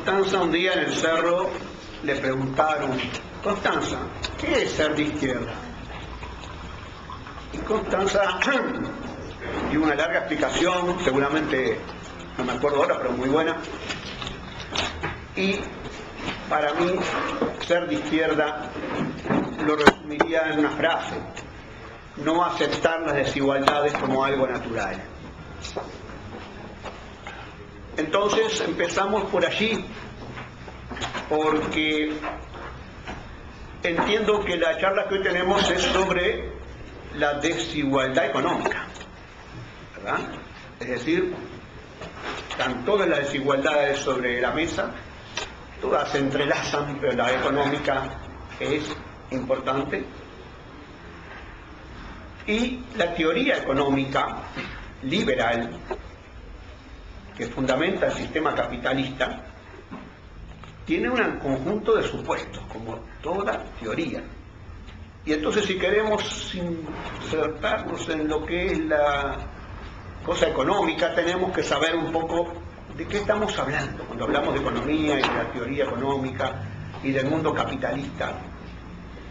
Constanza un día en el cerro le preguntaron: Constanza, ¿qué es ser de izquierda? Y Constanza dio una larga explicación, seguramente no me acuerdo ahora, pero muy buena. Y para mí, ser de izquierda lo resumiría en una frase: no aceptar las desigualdades como algo natural. Entonces empezamos por allí, porque entiendo que la charla que hoy tenemos es sobre la desigualdad económica, ¿verdad? Es decir, están todas las desigualdades sobre la mesa, todas se entrelazan, pero la económica es importante. Y la teoría económica liberal, que fundamenta el sistema capitalista, tiene un conjunto de supuestos, como toda teoría. Y entonces, si queremos insertarnos en lo que es la cosa económica, tenemos que saber un poco de qué estamos hablando cuando hablamos de economía y de la teoría económica y del mundo capitalista.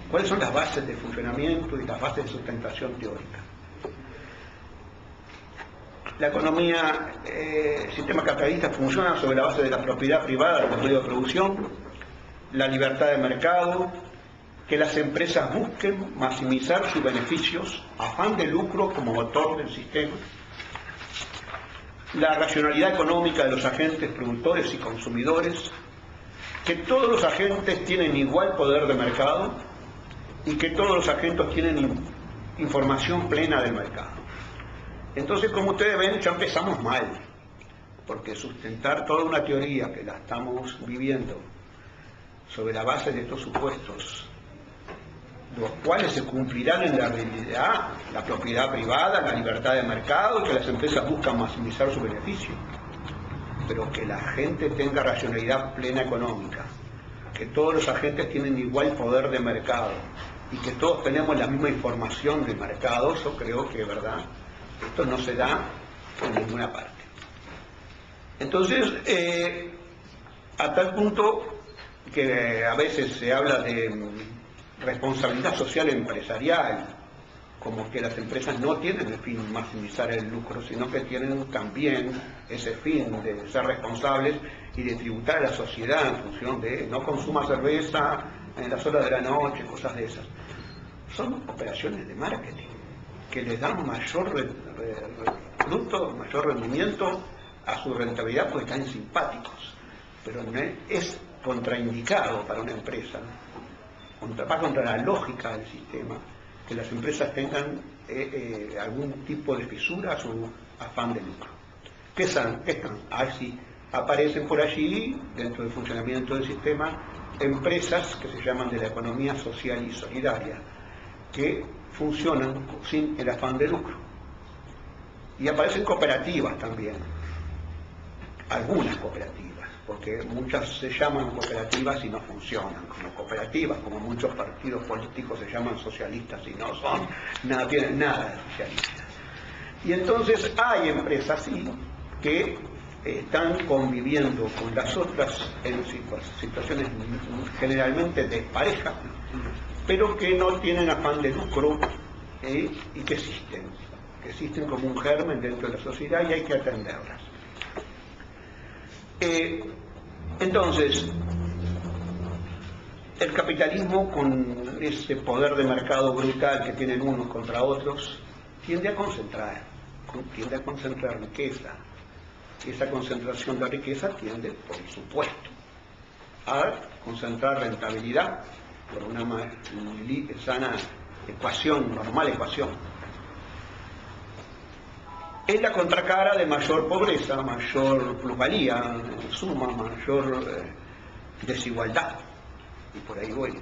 ¿Cuáles son las bases de funcionamiento y las bases de sustentación teórica? La economía, el sistema capitalista funciona sobre la base de la propiedad privada de los medios de producción, la libertad de mercado, que las empresas busquen maximizar sus beneficios, afán de lucro como motor del sistema, la racionalidad económica de los agentes productores y consumidores, que todos los agentes tienen igual poder de mercado y que todos los agentes tienen información plena del mercado. Entonces, como ustedes ven, ya empezamos mal, porque sustentar toda una teoría que la estamos viviendo sobre la base de estos supuestos, los cuales se cumplirán en la realidad: la propiedad privada, la libertad de mercado, y que las empresas buscan maximizar su beneficio, pero que la gente tenga racionalidad plena económica, que todos los agentes tienen igual poder de mercado y que todos tenemos la misma información del mercado. Yo creo que, ¿verdad?, esto no se da en ninguna parte. Entonces, a tal punto que a veces se habla de responsabilidad social empresarial, como que las empresas no tienen el fin de maximizar el lucro, sino que tienen también ese fin de ser responsables y de tributar a la sociedad en función de no consuma cerveza en las horas de la noche, cosas de esas. Son operaciones de marketing que les dan mayor fruto, mayor rendimiento a su rentabilidad, porque están simpáticos, pero no es contraindicado para una empresa, va contra la lógica del sistema, que las empresas tengan algún tipo de fisura a su afán de lucro. ¿Qué están? Así aparecen por allí, dentro del funcionamiento del sistema, empresas que se llaman de la economía social y solidaria, que funcionan sin el afán de lucro. Y aparecen cooperativas también, algunas cooperativas, porque muchas se llaman cooperativas y no funcionan como cooperativas, como muchos partidos políticos se llaman socialistas y no son, nada, tienen nada de socialistas. Y entonces hay empresas, sí, que están conviviendo con las otras en situaciones generalmente desparejas, pero que no tienen afán de lucro, y que existen como un germen dentro de la sociedad y hay que atenderlas. Entonces, el capitalismo, con ese poder de mercado brutal que tienen unos contra otros, tiende a concentrar riqueza. Y esa concentración de riqueza tiende, por supuesto, a concentrar rentabilidad por una sana ecuación, normal ecuación. Es la contracara de mayor pobreza, mayor plusvalía, en suma, mayor desigualdad. Y por ahí voy, ¿no?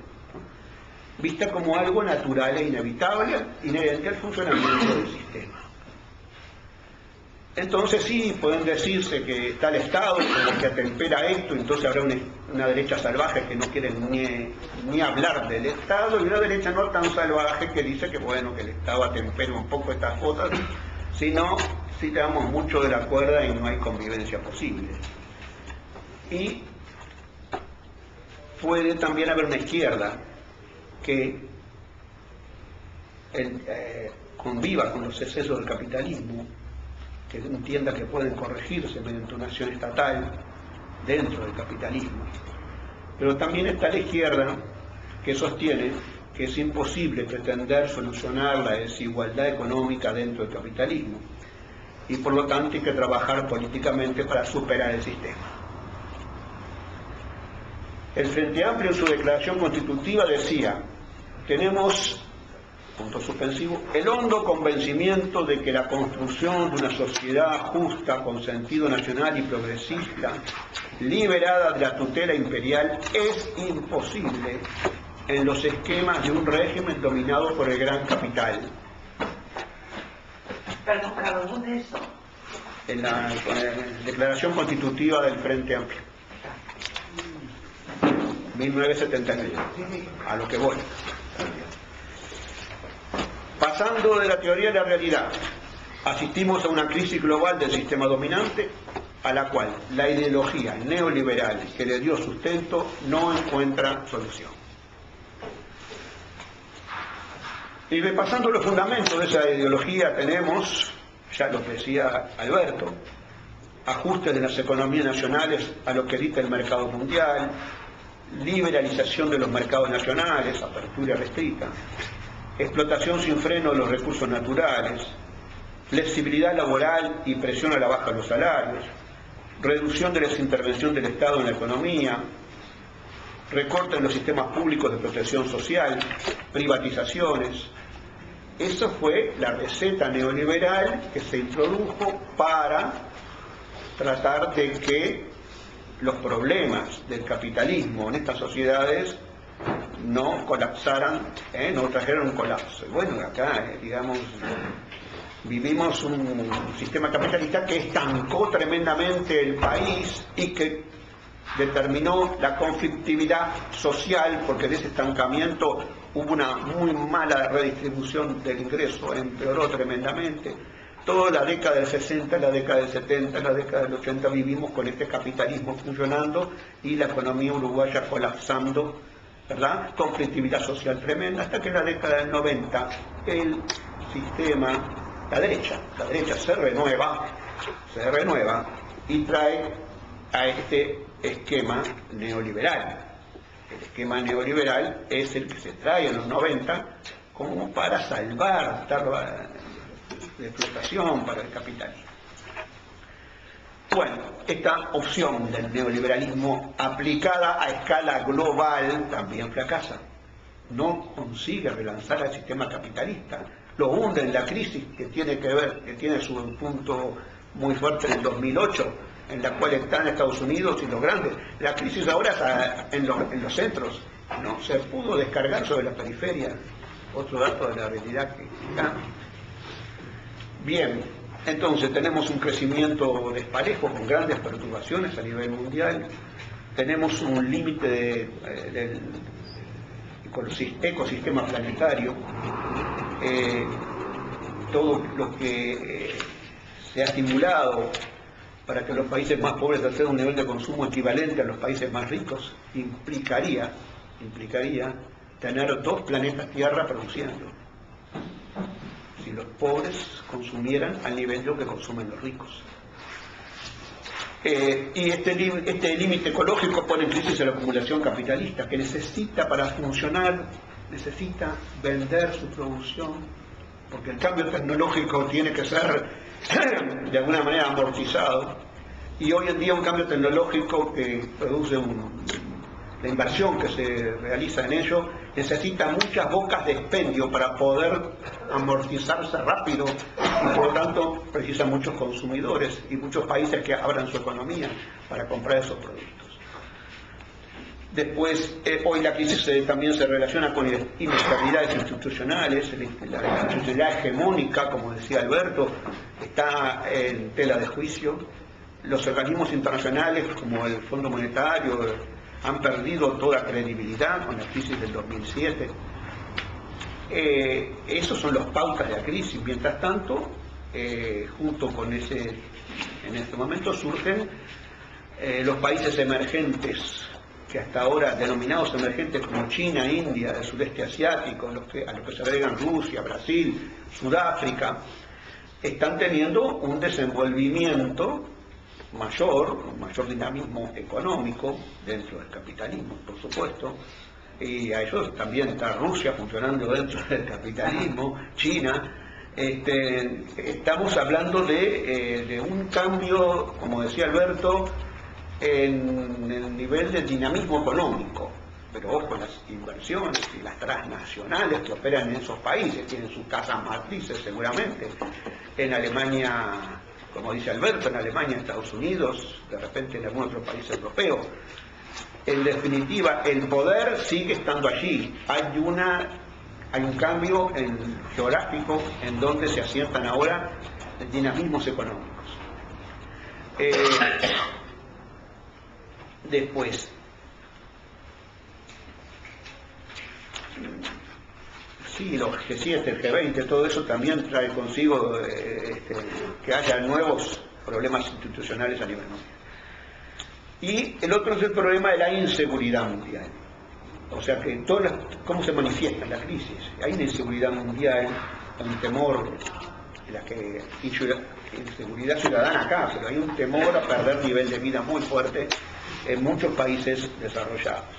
Vista como algo natural e inevitable, inherente al funcionamiento del sistema. Entonces sí, pueden decirse que está el Estado como que atempera esto, entonces habrá una derecha salvaje que no quiere ni hablar del Estado, y una derecha no tan salvaje que dice que bueno, que el Estado atempera un poco estas cosas, sino si tiramos mucho de la cuerda y no hay convivencia posible. Y puede también haber una izquierda que conviva con los excesos del capitalismo, que entienda que pueden corregirse mediante una acción estatal dentro del capitalismo. Pero también está la izquierda que sostiene que es imposible pretender solucionar la desigualdad económica dentro del capitalismo y por lo tanto hay que trabajar políticamente para superar el sistema. El Frente Amplio en su declaración constitutiva decía: tenemos, punto suspensivo, el hondo convencimiento de que la construcción de una sociedad justa con sentido nacional y progresista, liberada de la tutela imperial, es imposible en los esquemas de un régimen dominado por el gran capital. Perdón, Carlos, ¿dónde es eso? En la declaración constitutiva del Frente Amplio, 1979, a lo que voy. Pasando de la teoría a la realidad, asistimos a una crisis global del sistema dominante, a la cual la ideología neoliberal que le dio sustento no encuentra solución. Y repasando los fundamentos de esa ideología tenemos, ya lo que decía Alberto, ajustes de las economías nacionales a lo que dicta el mercado mundial, liberalización de los mercados nacionales, apertura restricta, explotación sin freno de los recursos naturales, flexibilidad laboral y presión a la baja de los salarios, reducción de la intervención del Estado en la economía, recorte en los sistemas públicos de protección social, privatizaciones. Esa fue la receta neoliberal que se introdujo para tratar de que los problemas del capitalismo en estas sociedades no colapsaran, no trajeran un colapso. Y bueno, acá, digamos, vivimos un sistema capitalista que estancó tremendamente el país y que determinó la conflictividad social, porque de ese estancamiento hubo una muy mala redistribución del ingreso, empeoró tremendamente. Toda la década del 60, la década del 70, la década del 80 vivimos con este capitalismo funcionando y la economía uruguaya colapsando, ¿verdad? Conflictividad social tremenda, hasta que en la década del 90 el sistema, la derecha se renueva y trae a este esquema neoliberal. El esquema neoliberal es el que se trae en los 90 como para salvar de explotación para el capitalismo. Bueno, esta opción del neoliberalismo aplicada a escala global también fracasa. No consigue relanzar al sistema capitalista, lo hunde en la crisis que tiene su punto muy fuerte en el 2008, en la cual están Estados Unidos y los grandes. La crisis ahora está en los centros, no se pudo descargar sobre la periferia. Otro dato de la realidad que está. Bien, entonces tenemos un crecimiento desparejo con grandes perturbaciones a nivel mundial, tenemos un límite del ecosistema planetario, todo lo que se ha estimulado para que los países más pobres alcancen un nivel de consumo equivalente a los países más ricos implicaría tener 2 planetas Tierra produciendo, si los pobres consumieran al nivel de lo que consumen los ricos. Y este límite ecológico pone en crisis a la acumulación capitalista, que necesita para funcionar, necesita vender su producción, porque el cambio tecnológico tiene que ser de alguna manera amortizado, y hoy en día un cambio tecnológico que produce la inversión que se realiza en ello necesita muchas bocas de expendio para poder amortizarse rápido, y por lo tanto precisa muchos consumidores y muchos países que abran su economía para comprar esos productos. Después, hoy la crisis también se relaciona con inestabilidades institucionales, la institucionalidad hegemónica, como decía Alberto, está en tela de juicio. Los organismos internacionales, como el Fondo Monetario, han perdido toda credibilidad con la crisis del 2007. Esos son los pautas de la crisis. Mientras tanto, junto con en este momento surgen los países emergentes que hasta ahora denominados emergentes como China, India, el sudeste asiático, a los que se agregan Rusia, Brasil, Sudáfrica, están teniendo un desenvolvimiento mayor, un mayor dinamismo económico dentro del capitalismo, por supuesto, y a ellos también está Rusia funcionando dentro del capitalismo, China. Estamos hablando de un cambio, como decía Alberto, en el nivel de dinamismo económico, pero ojo, las inversiones y las transnacionales que operan en esos países tienen sus casas matrices seguramente, en Alemania, como dice Alberto, en Alemania, Estados Unidos, de repente en algún otro país europeo. En definitiva, el poder sigue estando allí. Hay un cambio geográfico en donde se asientan ahora dinamismos económicos. Después, sí, los G7, el G20, todo eso también trae consigo que haya nuevos problemas institucionales a nivel mundial. Y el otro es el problema de la inseguridad mundial. O sea, que cómo se manifiesta la crisis. Hay una inseguridad mundial, un temor, inseguridad ciudadana acá, pero hay un temor a perder nivel de vida muy fuerte en muchos países desarrollados.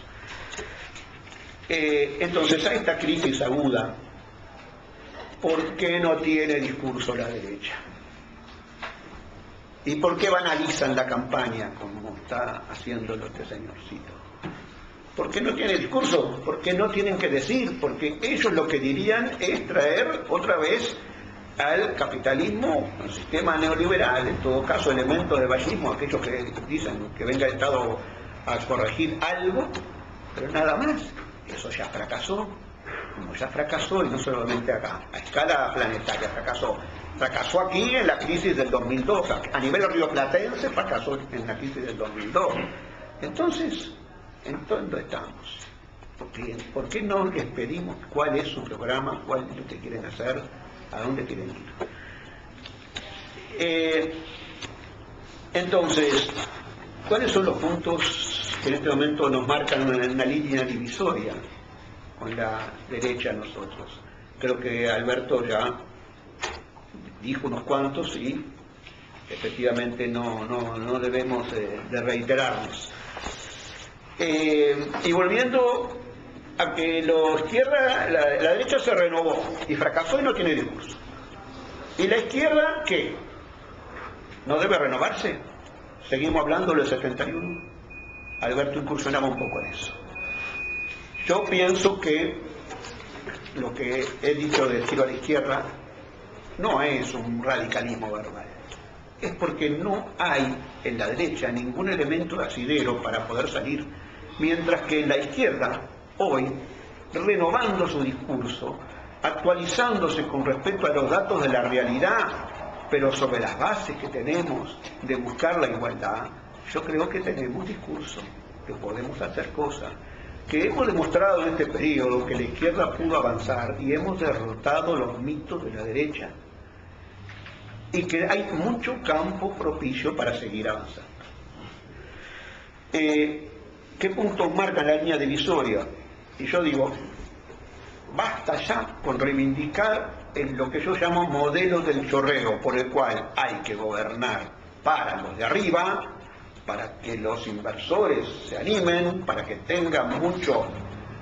Entonces, a esta crisis aguda, ¿por qué no tiene discurso la derecha? ¿Y por qué banalizan la campaña como está haciéndolo este señorcito? ¿Por qué no tiene discurso? ¿Por qué no tienen que decir? Porque ellos lo que dirían es traer otra vez al capitalismo, al sistema neoliberal, en todo caso elementos de vallismo, aquellos que dicen que venga el Estado a corregir algo, pero nada más. Eso ya fracasó, como ya fracasó, y no solamente acá, a escala planetaria fracasó aquí en la crisis del 2002, a nivel rioplatense fracasó en la crisis del 2002. Entonces, ¿en dónde estamos? ¿Por qué no les pedimos cuál es su programa, cuál es lo que quieren hacer, a dónde quieren ir? Entonces, ¿cuáles son los puntos que en este momento nos marcan una línea divisoria con la derecha nosotros? Creo que Alberto ya dijo unos cuantos y efectivamente no debemos de reiterarnos. Y volviendo a que la derecha se renovó y fracasó y no tiene discurso. ¿Y la izquierda qué? ¿No debe renovarse? Seguimos hablando del 71. Alberto incursionaba un poco en eso. Yo pienso que lo que he dicho de tiro a la izquierda no es un radicalismo verbal. Es porque no hay en la derecha ningún elemento de asidero para poder salir, mientras que en la izquierda, hoy, renovando su discurso, actualizándose con respecto a los datos de la realidad, pero sobre las bases que tenemos de buscar la igualdad, yo creo que tenemos discurso, que podemos hacer cosas, que hemos demostrado en este periodo que la izquierda pudo avanzar y hemos derrotado los mitos de la derecha, y que hay mucho campo propicio para seguir avanzando. ¿Qué puntos marcan la línea divisoria? Y yo digo, basta ya con reivindicar en lo que yo llamo modelo del chorreo, por el cual hay que gobernar para los de arriba, para que los inversores se animen, para que tengan mucho.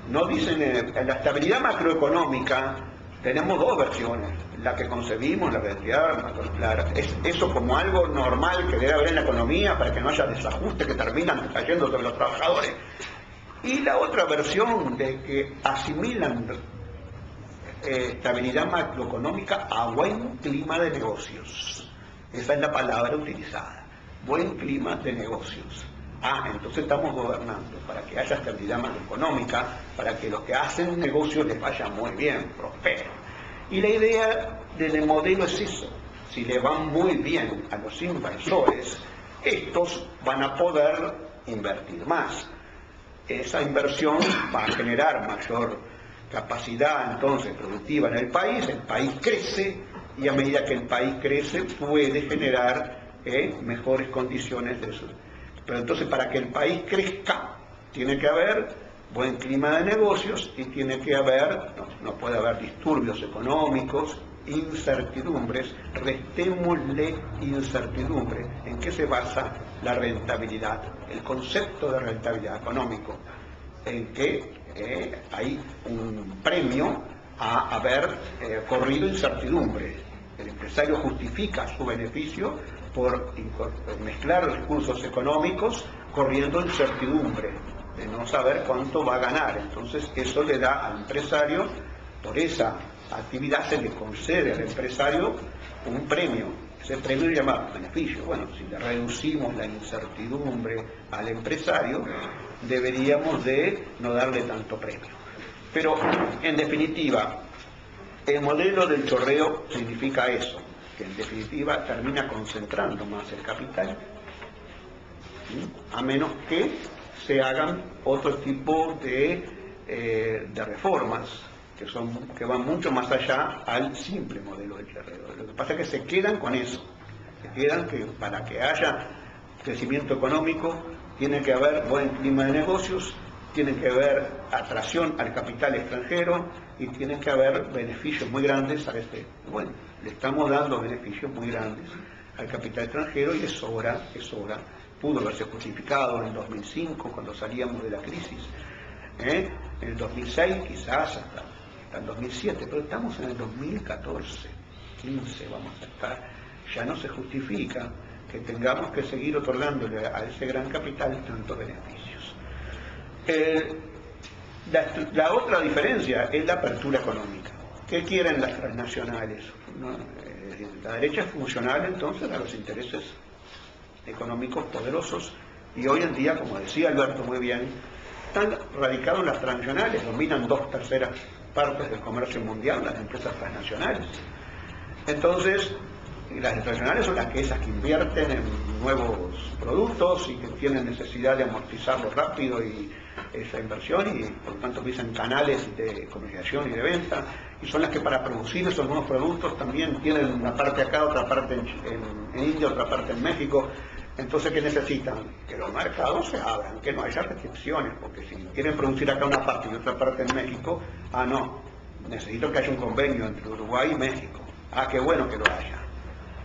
No dicen, en la estabilidad macroeconómica tenemos dos versiones, la que concebimos, la realidad, eso como algo normal que debe haber en la economía para que no haya desajustes que terminan cayendo sobre los trabajadores, y la otra versión de que asimilan estabilidad macroeconómica a buen clima de negocios. Esa es la palabra utilizada, buen clima de negocios. Entonces estamos gobernando para que haya estabilidad macroeconómica, para que los que hacen negocios les vaya muy bien, prosperen. Y la idea del modelo es eso: si le van muy bien a los inversores, estos van a poder invertir más. Esa inversión va a generar mayor capacidad entonces productiva en el país crece, y a medida que el país crece puede generar mejores condiciones de eso. Pero entonces, para que el país crezca, Tiene que haber buen clima de negocios y tiene que haber, no puede haber disturbios económicos, incertidumbres. Restémosle incertidumbre. ¿En qué se basa la rentabilidad? El concepto de rentabilidad económico, en que hay un premio a haber corrido incertidumbre. El empresario justifica su beneficio por mezclar recursos económicos corriendo incertidumbre, de no saber cuánto va a ganar. Entonces eso le da al empresario, por esa actividad se le concede al empresario un premio. Ese premio se llama beneficio. Bueno, si le reducimos la incertidumbre al empresario, deberíamos de no darle tanto premio. Pero, en definitiva, el modelo del chorreo significa eso, que en definitiva termina concentrando más el capital, a menos que se hagan otro tipo de reformas que van mucho más allá al simple modelo del chorreo. Lo que pasa es que se quedan con eso, se quedan que para que haya crecimiento económico tiene que haber buen clima de negocios, tiene que haber atracción al capital extranjero y tiene que haber beneficios muy grandes a este. Bueno, le estamos dando beneficios muy grandes al capital extranjero y es hora, pudo haberse justificado en el 2005 cuando salíamos de la crisis, en el 2006 quizás hasta el 2007, pero estamos en el 2014, 15 vamos a estar, ya no se justifica que tengamos que seguir otorgándole a ese gran capital tantos beneficios. La otra diferencia es la apertura económica. ¿Qué quieren las transnacionales? La derecha es funcional entonces a los intereses económicos poderosos y hoy en día, como decía Alberto muy bien, están radicados las transnacionales, dominan 2/3 partes del comercio mundial, las empresas transnacionales. Entonces, las transnacionales son esas que invierten en nuevos productos y que tienen necesidad de amortizarlo rápido y esa inversión y por lo tanto utilizan canales de comercialización y de venta y son las que para producir esos nuevos productos también tienen una parte acá, otra parte en India, otra parte en México. Entonces, ¿qué necesitan? Que los mercados se abran, que no haya restricciones, porque si quieren producir acá una parte y otra parte en México, no, necesito que haya un convenio entre Uruguay y México. Qué bueno que lo haya.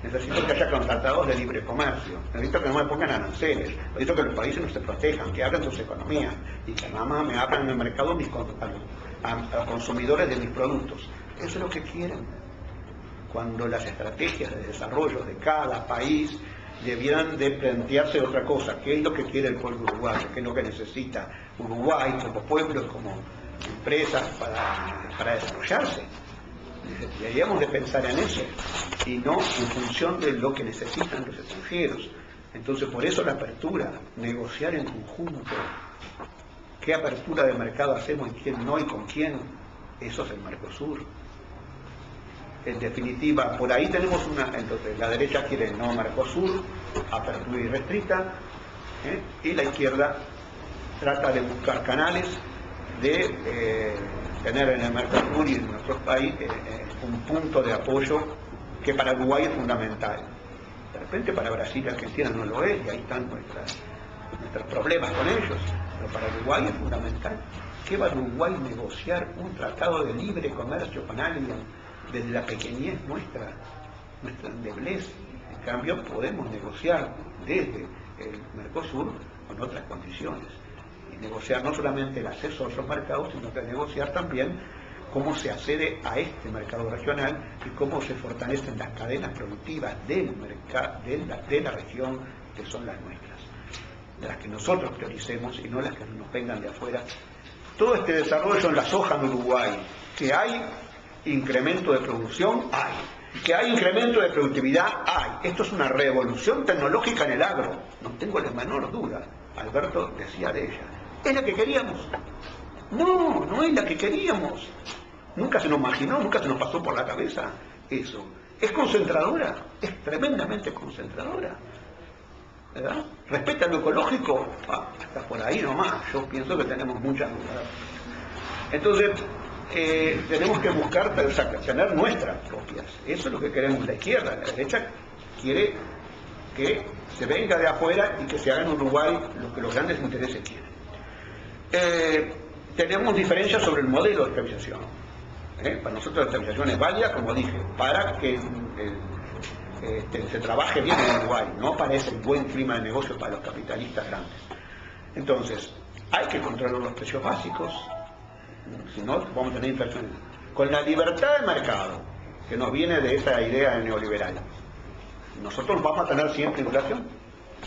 Necesito que haya tratados de libre comercio, necesito que no me pongan aranceles, necesito que los países no se protejan, que abran sus economías y que nada más me abran en el mercado a los consumidores de mis productos. Eso es lo que quieren. Cuando las estrategias de desarrollo de cada país debieran de plantearse otra cosa, qué es lo que quiere el pueblo uruguayo, qué es lo que necesita Uruguay como pueblo, como empresas para desarrollarse. Deberíamos de pensar en eso y no en función de lo que necesitan los extranjeros. Entonces, por eso la apertura, negociar en conjunto, qué apertura de mercado hacemos y quién no y con quién, eso es el Mercosur. En definitiva, por ahí tenemos entonces la derecha quiere el no Mercosur, apertura irrestricta, y la izquierda trata de buscar canales de tener en el Mercosur y en nuestro país un punto de apoyo que para Uruguay es fundamental. De repente para Brasil y Argentina no lo es, y ahí están nuestros problemas con ellos, pero para Uruguay es fundamental. ¿Qué va a Uruguay negociar un tratado de libre comercio con alguien desde la pequeñez nuestra endeblez? En cambio podemos negociar desde el Mercosur con otras condiciones. Negociar no solamente el acceso a otros mercados, sino que negociar también cómo se accede a este mercado regional y cómo se fortalecen las cadenas productivas del mercado, de la región, que son las nuestras, de las que nosotros prioricemos y no las que nos vengan de afuera. Todo este desarrollo en la soja en Uruguay, que hay incremento de producción, hay. Que hay incremento de productividad, hay. Esto es una revolución tecnológica en el agro, no tengo la menor duda. Alberto decía de ella. ¿Es la que queríamos? No, no es la que queríamos. Nunca se nos imaginó, nunca se nos pasó por la cabeza eso. Es concentradora, es tremendamente concentradora. ¿Verdad? Respecto a lo ecológico, hasta por ahí nomás. Yo pienso que tenemos muchas dudas. Entonces, tenemos que buscar tener nuestras propias. Eso es lo que queremos la izquierda. La derecha quiere que se venga de afuera y que se haga en Uruguay lo que los grandes intereses quieren. tenemos diferencias sobre el modelo de estabilización. Para nosotros la estabilización es válida, como dije, para que se trabaje bien en Uruguay, no para ese buen clima de negocio para los capitalistas grandes. Entonces, hay que controlar los precios básicos, si no vamos a tener inflación. Con la libertad de mercado, que nos viene de esa idea neoliberal, nosotros vamos a tener siempre inflación.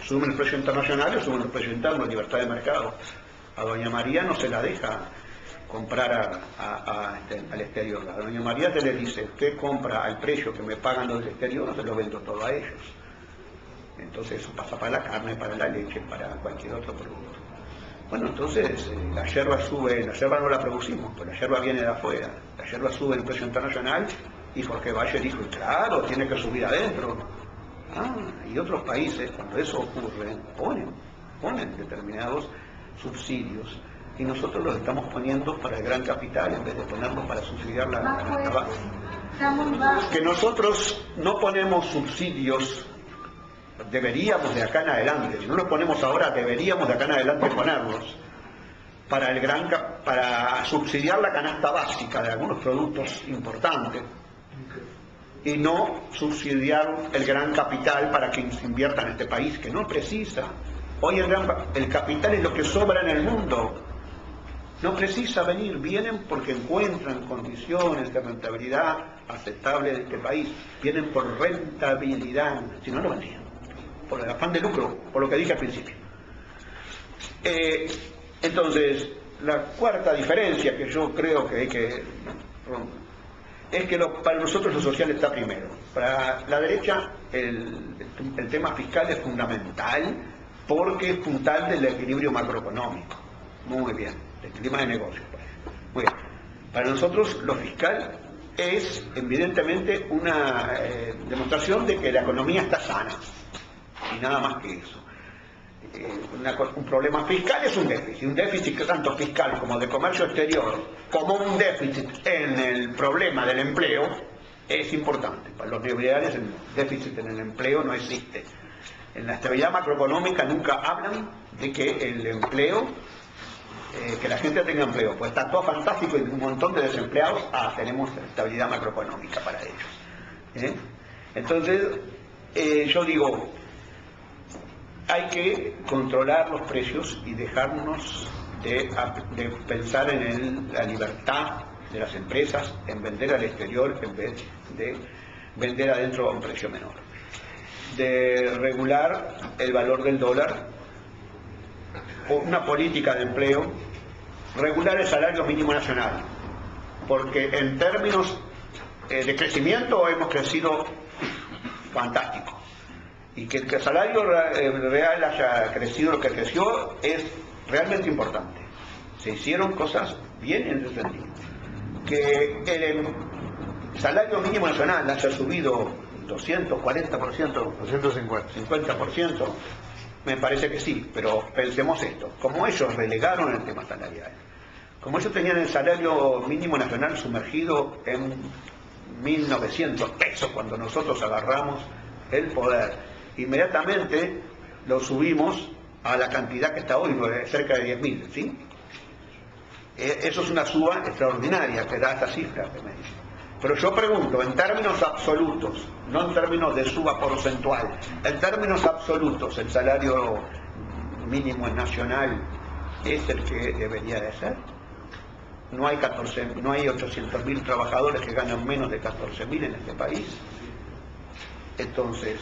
Suben el precio internacional y suben el precio interno, libertad de mercado. A doña María no se la deja comprar al exterior. A doña María se le dice, usted compra al precio que me pagan los del exterior, se lo vendo todo a ellos. Entonces eso pasa para la carne, para la leche, para cualquier otro producto. Bueno, entonces la yerba sube, la yerba no la producimos, pues la yerba viene de afuera. La yerba sube el precio internacional y Jorge Valle dijo, claro, tiene que subir adentro. Y otros países, cuando eso ocurre, ponen determinados subsidios y nosotros los estamos poniendo para el gran capital en vez de ponerlos para subsidiar la base. Que nosotros no ponemos subsidios, deberíamos de acá en adelante, si no los ponemos ahora, deberíamos de acá en adelante ponerlos para subsidiar la canasta básica de algunos productos importantes y no subsidiar el gran capital para que se invierta en este país, que no precisa. Hoy el capital es lo que sobra en el mundo. No precisa venir, vienen porque encuentran condiciones de rentabilidad aceptables de este país. Vienen por rentabilidad, si no, no vendrían. Por el afán de lucro, por lo que dije al principio. Entonces, la cuarta diferencia que yo creo que hay que romper es que para nosotros lo social está primero. Para la derecha el tema fiscal es fundamental porque es puntal del equilibrio macroeconómico. Muy bien, del clima de negocios. Muy bien. Para nosotros lo fiscal es evidentemente una demostración de que la economía está sana. Y nada más que eso. Un problema fiscal es un déficit tanto fiscal como de comercio exterior, como un déficit en el problema del empleo, es importante. Para los neoliberales el déficit en el empleo no existe. En la estabilidad macroeconómica nunca hablan de que el empleo, que la gente tenga empleo, pues está todo fantástico y un montón de desempleados, tenemos estabilidad macroeconómica para ellos. Entonces, yo digo, hay que controlar los precios y dejarnos de pensar en la libertad de las empresas, en vender al exterior en vez de vender adentro a un precio menor. De regular el valor del dólar, una política de empleo, regular el salario mínimo nacional, porque en términos de crecimiento hemos crecido fantástico. Y que el salario real haya crecido lo que creció es realmente importante. Se hicieron cosas bien en ese sentido. Que el salario mínimo nacional haya subido 240%, 50%, me parece que sí, pero pensemos esto. Como ellos relegaron el tema salarial, como ellos tenían el salario mínimo nacional sumergido en 1.900 pesos cuando nosotros agarramos el poder, inmediatamente lo subimos a la cantidad que está hoy, cerca de 10.000, ¿sí? Eso es una suba extraordinaria que da esta cifra que me dice. Pero yo pregunto, en términos absolutos, no en términos de suba porcentual, en términos absolutos, ¿el salario mínimo nacional es el que debería de ser? No hay 800.000 trabajadores que ganan menos de 14.000 en este país. Entonces,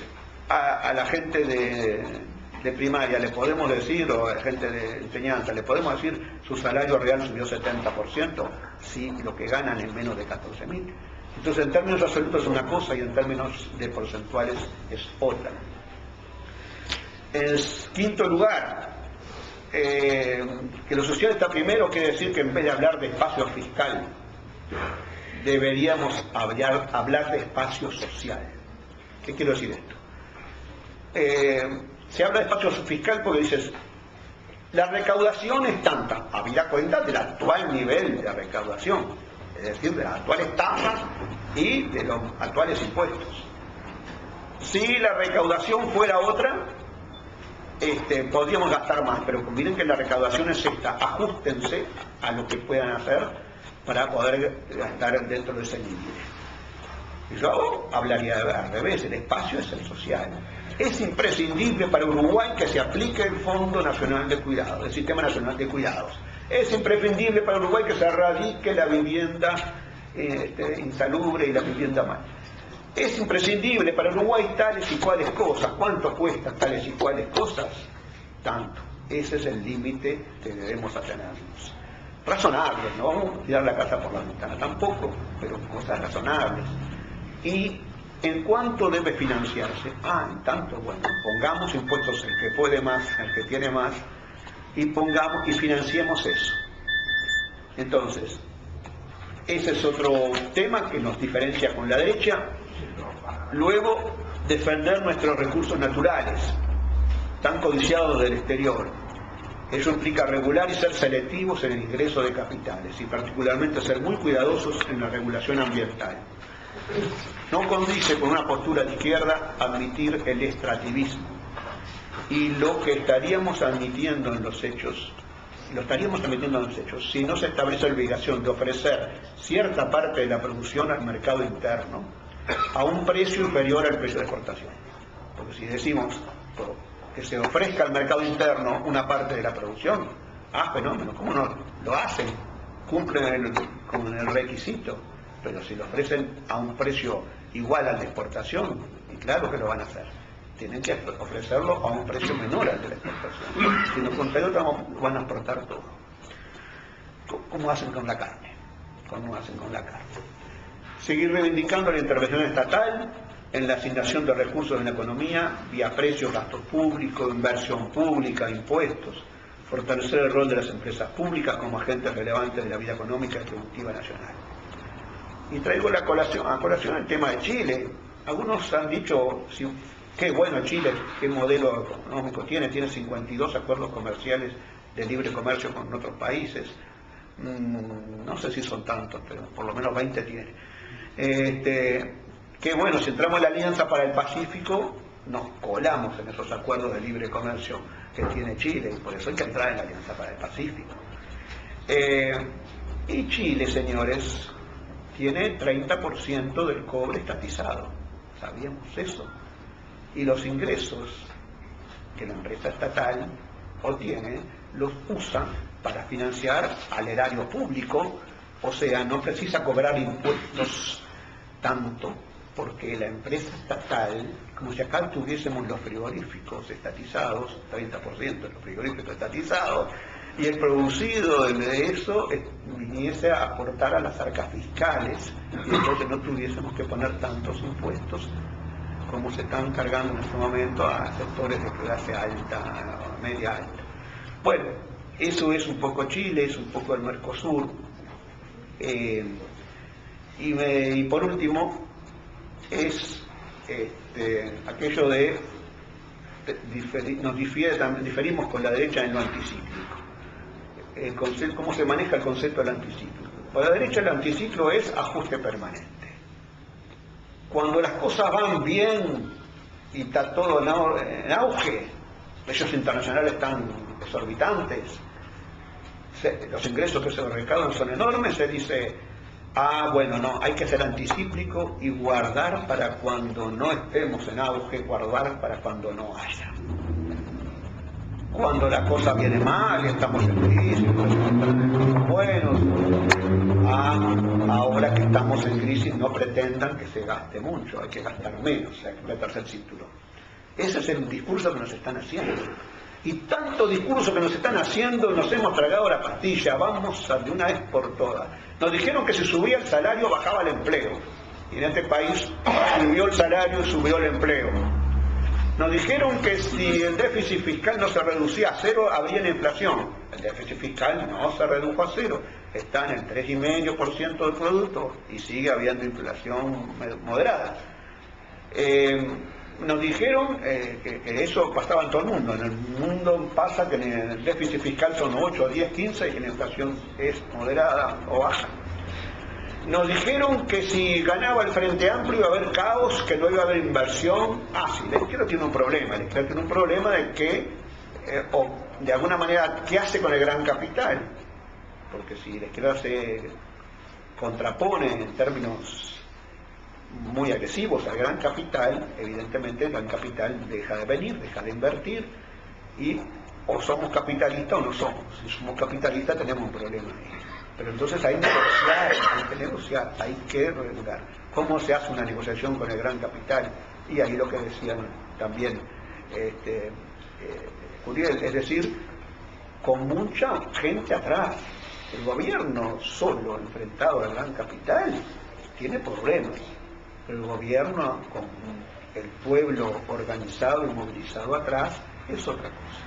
a la gente de primaria le podemos decir, o a la gente de enseñanza, le podemos decir, su salario real subió 70%, si lo que ganan es menos de 14.000. Entonces, en términos absolutos es una cosa y en términos de porcentuales es otra. En quinto lugar, que lo social está primero quiere decir que en vez de hablar de espacio fiscal, deberíamos hablar de espacio social. ¿Qué quiero decir esto? Se habla de espacio fiscal porque dices, la recaudación es tanta, habida cuenta del actual nivel de recaudación, es decir, de las actuales tasas y de los actuales impuestos. Si la recaudación fuera otra, podríamos gastar más, pero miren que la recaudación es esta, ajustense a lo que puedan hacer para poder gastar dentro de ese límite. Y yo hablaría al revés, el espacio es el social. Es imprescindible para Uruguay que se aplique el Fondo Nacional de Cuidados, el Sistema Nacional de Cuidados. Es imprescindible para Uruguay que se erradique la vivienda insalubre y la vivienda mal. Es imprescindible para Uruguay tales y cuales cosas. ¿Cuánto cuestan tales y cuales cosas? Tanto. Ese es el límite que debemos atenernos. Razonables, no vamos a tirar la casa por la ventana tampoco, pero cosas razonables. Y en cuánto debe financiarse. En tanto, bueno, pongamos impuestos el que puede más, el que tiene más, y financiemos eso. Entonces, ese es otro tema que nos diferencia con la derecha. Luego, defender nuestros recursos naturales, tan codiciados del exterior. Eso implica regular y ser selectivos en el ingreso de capitales, y particularmente ser muy cuidadosos en la regulación ambiental. No condice con una postura de izquierda admitir el extractivismo. Y lo que estaríamos admitiendo en los hechos, si no se establece la obligación de ofrecer cierta parte de la producción al mercado interno a un precio inferior al precio de exportación. Porque si decimos que se ofrezca al mercado interno una parte de la producción, fenómeno, ¿cómo no lo hacen? Cumplen con el requisito, pero si lo ofrecen a un precio igual al de exportación, y claro que lo van a hacer. Tienen que ofrecerlo a un precio menor al de la exportación. Si no, con pelota van a exportar todo. ¿Cómo hacen con la carne? Seguir reivindicando la intervención estatal en la asignación de recursos en la economía, vía precios, gasto público, inversión pública, impuestos. Fortalecer el rol de las empresas públicas como agentes relevantes de la vida económica y productiva nacional. Y traigo a colación el tema de Chile. Algunos han dicho, qué bueno Chile, qué modelo económico tiene 52 acuerdos comerciales de libre comercio con otros países. No sé si son tantos, pero por lo menos 20 tiene. Qué bueno, si entramos en la Alianza para el Pacífico, nos colamos en esos acuerdos de libre comercio que tiene Chile, y por eso hay que entrar en la Alianza para el Pacífico. Y Chile, señores, tiene 30% del cobre estatizado. ¿Sabíamos eso? Y los ingresos que la empresa estatal obtiene los usa para financiar al erario público, o sea, no precisa cobrar impuestos tanto, porque la empresa estatal, como si acá tuviésemos los frigoríficos estatizados, 30% de los frigoríficos estatizados, y el producido de eso viniese a aportar a las arcas fiscales, y entonces no tuviésemos que poner tantos impuestos como se están cargando en este momento a sectores de clase alta, media alta. Bueno, eso es un poco Chile, es un poco el Mercosur. Y por último, es aquello de diferimos con la derecha en lo anticíclico. ¿Cómo se maneja el concepto del anticiclo? Para la derecha el anticiclo es ajuste permanente. Cuando las cosas van bien y está todo en auge, precios internacionales están exorbitantes, los ingresos que se recaudan son enormes, se dice, bueno, no, hay que ser anticíclico y guardar para cuando no estemos en auge, guardar para cuando no haya. Cuando la cosa viene mal y estamos en crisis, buenos, ahora que estamos en crisis no pretendan que se gaste mucho, hay que gastar menos, hay que meterse el cinturón. Ese es el discurso que nos están haciendo. Y tanto discurso que nos están haciendo, nos hemos tragado la pastilla, vamos de una vez por todas. Nos dijeron que si subía el salario bajaba el empleo. Y en este país subió el salario y subió el empleo. Nos dijeron que si el déficit fiscal no se reducía a cero, habría inflación. El déficit fiscal no se redujo a cero. Está en el 3,5% del producto y sigue habiendo inflación moderada. Nos dijeron que eso pasaba en todo el mundo. En el mundo pasa que en el déficit fiscal son 8, 10, 15 y que la inflación es moderada o baja. Nos dijeron que si ganaba el Frente Amplio iba a haber caos, que no iba a haber inversión. Sí, la izquierda tiene un problema. La izquierda tiene un problema de que o de alguna manera, ¿qué hace con el gran capital? Porque si la izquierda se contrapone en términos muy agresivos al gran capital, evidentemente el gran capital deja de venir, deja de invertir, y o somos capitalistas o no somos. Si somos capitalistas tenemos un problema ahí. Pero entonces hay que negociar, hay que regular. ¿Cómo se hace una negociación con el gran capital? Y ahí lo que decían también Curiel, es decir, con mucha gente atrás. El gobierno solo enfrentado al gran capital tiene problemas, pero el gobierno con el pueblo organizado y movilizado atrás es otra cosa.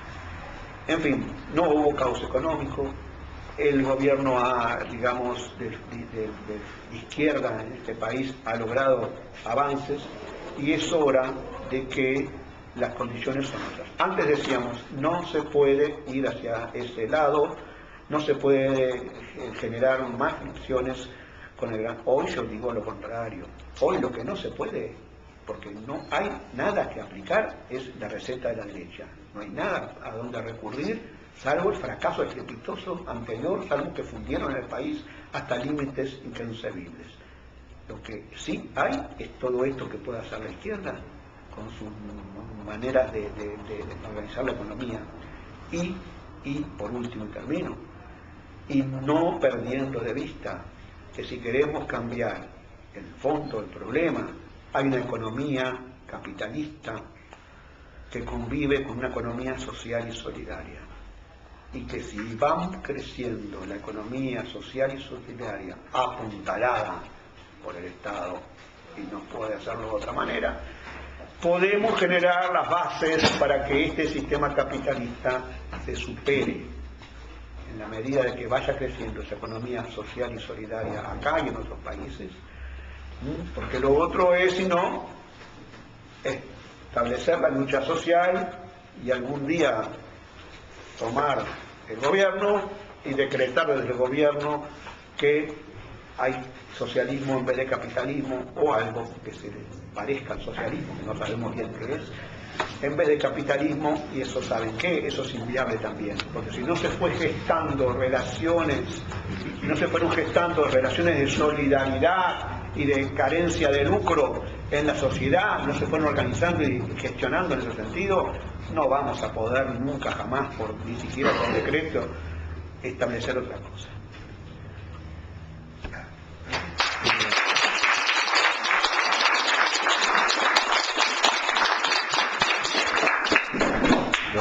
En fin, no hubo caos económico, el gobierno digamos, de izquierda en este país ha logrado avances y es hora de que las condiciones son otras. Antes decíamos, no se puede ir hacia ese lado, no se puede generar más fricciones con el gran... Hoy yo digo lo contrario. Hoy lo que no se puede, porque no hay nada que aplicar, es la receta de la derecha. No hay nada a donde recurrir, salvo el fracaso estrepitoso anterior, salvo que fundieron el país hasta límites inconcebibles. Lo que sí hay es todo esto que puede hacer la izquierda con sus maneras de organizar la economía. Y por último, y termino, y no perdiendo de vista que si queremos cambiar el fondo del problema, hay una economía capitalista que convive con una economía social y solidaria. Y que si va creciendo la economía social y solidaria apuntalada por el Estado, y no puede hacerlo de otra manera, podemos generar las bases para que este sistema capitalista se supere en la medida de que vaya creciendo esa economía social y solidaria acá y en otros países, porque lo otro es, si no, establecer la lucha social y algún día tomar el gobierno y decretar desde el gobierno que hay socialismo en vez de capitalismo, o algo que se le parezca al socialismo, que no sabemos bien qué es, en vez de capitalismo, y eso saben qué, eso es inviable también, porque si no se fue gestando relaciones, no se fueron gestando relaciones de solidaridad y de carencia de lucro en la sociedad, no se fueron organizando y gestionando en ese sentido, no vamos a poder nunca jamás, ni siquiera por decreto, establecer otra cosa.